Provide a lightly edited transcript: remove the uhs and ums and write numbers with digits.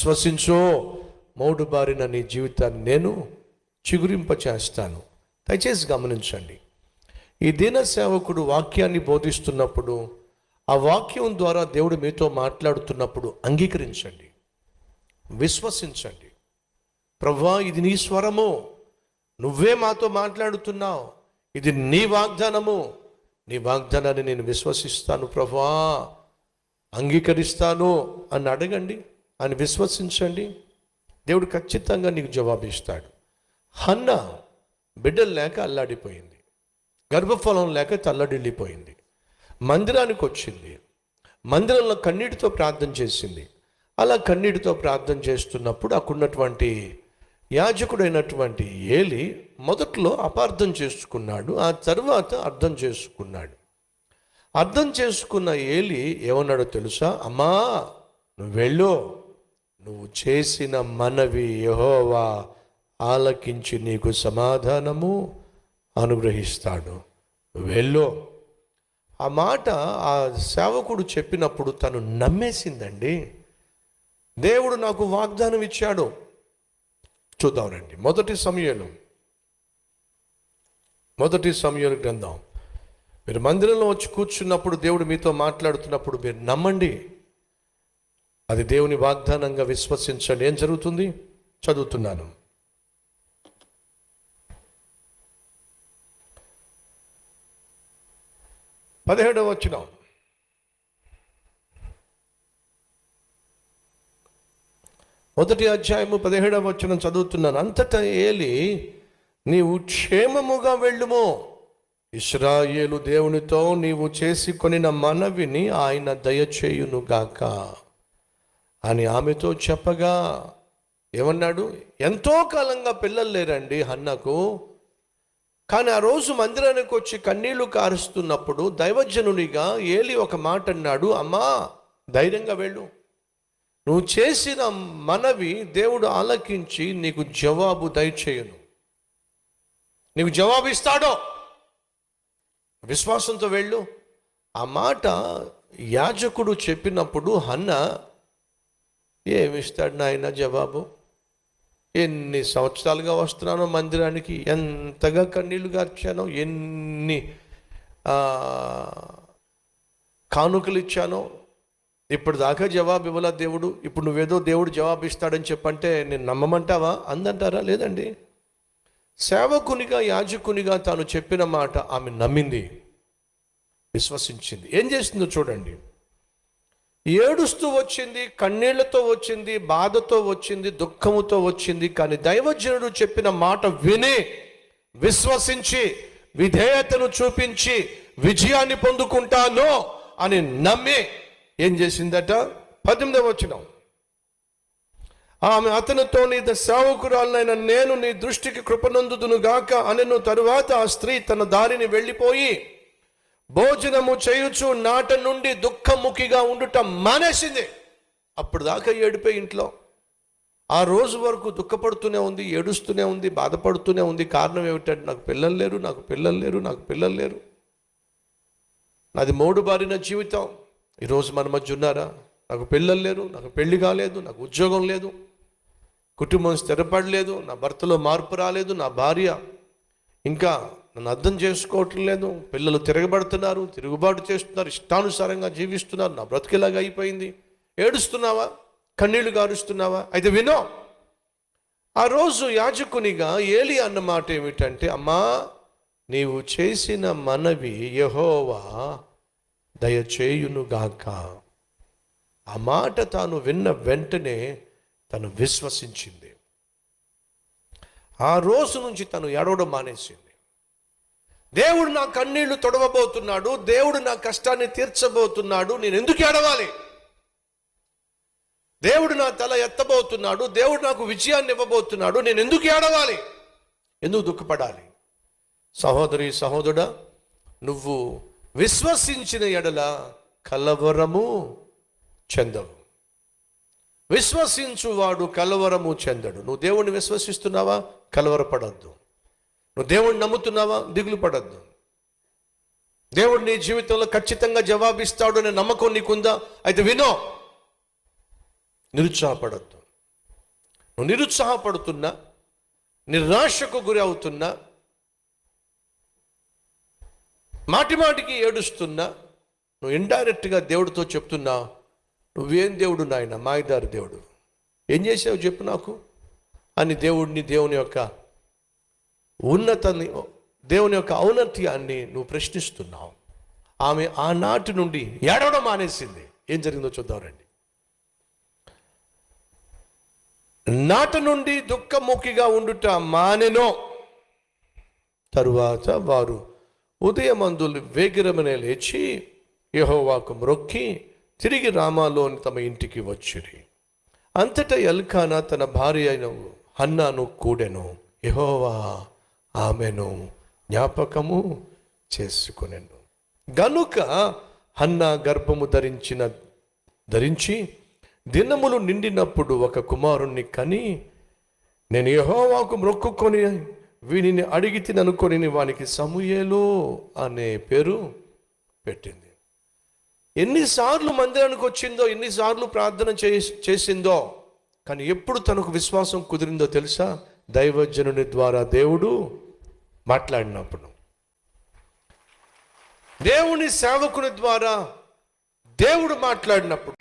విశ్వసించో, మౌడు బారిన నీ జీవితాన్ని నేను చిగురింపచేస్తాను. దయచేసి గమనించండి, ఈ దీన సేవకుడు వాక్యాన్ని బోధిస్తున్నప్పుడు, ఆ వాక్యం ద్వారా దేవుడు మీతో మాట్లాడుతున్నప్పుడు అంగీకరించండి, విశ్వసించండి. ప్రభువా, ఇది నీ స్వరము, నువ్వే మాతో మాట్లాడుతున్నావు, ఇది నీ వాగ్దానము, నీ వాగ్దానాన్ని నేను విశ్వసిస్తాను ప్రభువా, అంగీకరిస్తాను అని అడగండి, అని విశ్వసించండి. దేవుడు ఖచ్చితంగా నీకు జవాబిస్తాడు. హన్నా బిడ్డలు లేక అల్లాడిపోయింది, గర్భఫలం లేక తల్లడిల్లిపోయింది. మందిరానికి వచ్చింది, మందిరంలో కన్నీటితో ప్రార్థన చేసింది. అలా కన్నీటితో ప్రార్థన చేస్తున్నప్పుడు అక్కడున్నటువంటి యాజకుడైనటువంటి ఏలి మొదట్లో అపార్థం చేసుకున్నాడు, ఆ తర్వాత అర్థం చేసుకున్నాడు. అర్థం చేసుకున్న ఏలి ఏమన్నాడో తెలుసా? అమ్మా, నువ్వు వెళ్ళు, నువ్వు చేసిన మనవి యెహోవా ఆలకించి నీకు సమాధానము అనుగ్రహిస్తాడు, వెళ్ళు. ఆ మాట ఆ సేవకుడు చెప్పినప్పుడు తను నమ్మేసిందండి. దేవుడు నాకు వాగ్దానం ఇచ్చాడు. చూద్దాం రండి, మొదటి సమూయేలు గ్రంథం. మీరు మందిరంలో వచ్చి కూర్చున్నప్పుడు, దేవుడు మీతో మాట్లాడుతున్నప్పుడు మీరు నమ్మండి, అది దేవుని వాగ్దానంగా విశ్వసించండి. ఏం జరుగుతుంది? చదువుతున్నాను. 17వ వచనం. మొదటి అధ్యాయము 17వ వచనం చదువుతున్నాను. అంతటా ఏలి, నీవు క్షేమముగా వెళ్ళుము, ఇశ్రాయేలు దేవునితో నీవు చేసుకొనిన మనవిని ఆయన దయచేయునుగాక అని ఆమెతో చెప్పగా, ఏమన్నాడు? ఎంతో కాలంగా పిల్లలు లేరండి హన్నాకు. కానీ ఆ రోజు మందిరానికి వచ్చి కన్నీళ్లు కారుస్తున్నప్పుడు దైవజనునిగా ఏలి ఒక మాట అన్నాడు, అమ్మా ధైర్యంగా వెళ్ళు, నువ్వు చేసిన మనవి దేవుడు ఆలకించి నీకు జవాబు దయచేయును, నీకు జవాబు ఇస్తాడో, విశ్వాసంతో వెళ్ళు. ఆ మాట యాజకుడు చెప్పినప్పుడు హన్నా, ఏమిస్తాడు నాయన జవాబు? ఎన్ని సంవత్సరాలుగా వస్తున్నానో మందిరానికి, ఎంతగా కన్నీళ్లు గార్చానో, ఎన్ని కానుకలు ఇచ్చానో, ఇప్పటిదాకా జవాబు ఇవ్వలా దేవుడు. ఇప్పుడు నువ్వేదో దేవుడు జవాబు ఇస్తాడని చెప్పంటే నేను నమ్మమంటావా? అందంటారా? లేదండి. సేవకునిగా యాజకునిగా తాను చెప్పిన మాట ఆమె నమ్మింది, విశ్వసించింది. ఏం చేసిందో చూడండి. ఏడుస్తూ వచ్చింది, కన్నీళ్లతో వచ్చింది, బాధతో వచ్చింది, దుఃఖముతో వచ్చింది. కానీ దైవజనుడు చెప్పిన మాట విని, విశ్వసించి, విధేయతను చూపించి విజయాన్ని పొందుకుంటాను అని నమ్మి ఏం చేసిందట? 18వ వచనం. ఆమె అతనితో, నీ సేవకురాలనైన నేను నీ దృష్టికి కృపనందుదును గాక అనెను. తరువాత ఆ స్త్రీ తన దారిని వెళ్ళిపోయి భోజనము చేయుచు నాట నుండి దుఃఖముఖిగా ఉండుట మానేసింది. అప్పుడు దాకా ఏడిపోయి ఇంట్లో ఆ రోజు వరకు దుఃఖపడుతూనే ఉంది, ఏడుస్తూనే ఉంది, బాధపడుతూనే ఉంది. కారణం ఏమిటంటే, నాకు పిల్లలు లేరు, నాకు పిల్లలు లేరు, నాకు పిల్లలు లేరు, నాది మోడు బారిన జీవితం. ఈరోజు మన మధ్య ఉన్నారా? నాకు పిల్లలు లేరు, నాకు పెళ్లి కాలేదు, నాకు ఉద్యోగం లేదు, కుటుంబం స్థిరపడలేదు, నా భర్తలో మార్పు రాలేదు, నా భార్య ఇంకా నన్ను అర్థం చేసుకోవటం లేదు, పిల్లలు తిరగబడుతున్నారు, తిరుగుబాటు చేస్తున్నారు, ఇష్టానుసారంగా జీవిస్తున్నారు, నా బ్రతికేలాగా అయిపోయింది. ఏడుస్తున్నావా? కన్నీళ్లు గారుస్తున్నావా? అయితే వినో, ఆ రోజు యాజకునిగా ఏలి అన్న మాట ఏమిటంటే, అమ్మా నీవు చేసిన మనవి యెహోవా దయచేయునుగాక. ఆ మాట తాను విన్న వెంటనే తను విశ్వసించింది. ఆ రోజు నుంచి తను ఏడవడం మానేసింది. దేవుడు నా కన్నీళ్లు తొడవబోతున్నాడు, దేవుడు నా కష్టాన్ని తీర్చబోతున్నాడు, నేను ఎందుకు ఏడవాలి? దేవుడు నా తల ఎత్తబోతున్నాడు, దేవుడు నాకు విజయాన్ని ఇవ్వబోతున్నాడు, నేను ఎందుకు ఏడవాలి? ఎందుకు దుఃఖపడాలి? సహోదరి సహోదరుడా, నువ్వు విశ్వసించిన ఎడల కలవరము చెందవు. విశ్వసించువాడు కలవరము చెందడు. నువ్వు దేవుణ్ణి విశ్వసిస్తున్నావా? కలవరపడద్దు. నువ్వు దేవుణ్ణి నమ్ముతున్నావా? దిగులు పడద్దు. దేవుడు నీ జీవితంలో ఖచ్చితంగా జవాబిస్తాడు అనే నమ్మకం నీకుందా? అయితే వినో, నిరుత్సాహపడద్దు. నువ్వు నిరుత్సాహపడుతున్నా, నిరాశకు గురి అవుతున్నా, మాటి మాటికి ఏడుస్తున్నా, నువ్వు ఇండైరెక్ట్గా దేవుడితో చెప్తున్నా, నువ్వేం దేవుడు నాయన, మాయదారి దేవుడు, ఏం చేసావు చెప్పు నాకు అని దేవుని యొక్క దేవుని యొక్క ఔన్నత్యాన్ని నువ్వు ప్రశ్నిస్తున్నావు. ఆమె ఆనాటి నుండి ఏడవడం మానేసింది. ఏం జరిగిందో చూద్దాం రండి. నాట నుండి దుఃఖముఖిగా ఉండుట మానెనో. తరువాత వారు ఉదయమందులు వేగిరమనే లేచి యెహోవాకు మ్రొక్కి తిరిగి రామాలోని తమ ఇంటికి వచ్చిరి. అంతటా ఎల్కానా తన భార్య అయిన హన్నాను కూడెను. యెహోవా ఆమెను జ్ఞాపకము చేసుకొనెను గనుక హన్నా గర్భము ధరించి దినములు నిండినప్పుడు ఒక కుమారుణ్ణి కని, నేను యెహోవాకు మ్రొక్కుకొని వీనిని అడిగి తిననుకొని వానికి సమూయేలు అనే పేరు పెట్టింది. ఎన్నిసార్లు మందిరానికి వచ్చిందో, ఎన్నిసార్లు ప్రార్థన చేసిందో, కానీ ఎప్పుడు తనకు విశ్వాసం కుదిరిందో తెలుసా? దైవజనుని ద్వారా దేవుడు మాట్లాడినప్పుడు, దేవుని సేవకుని ద్వారా దేవుడు మాట్లాడినప్పుడు.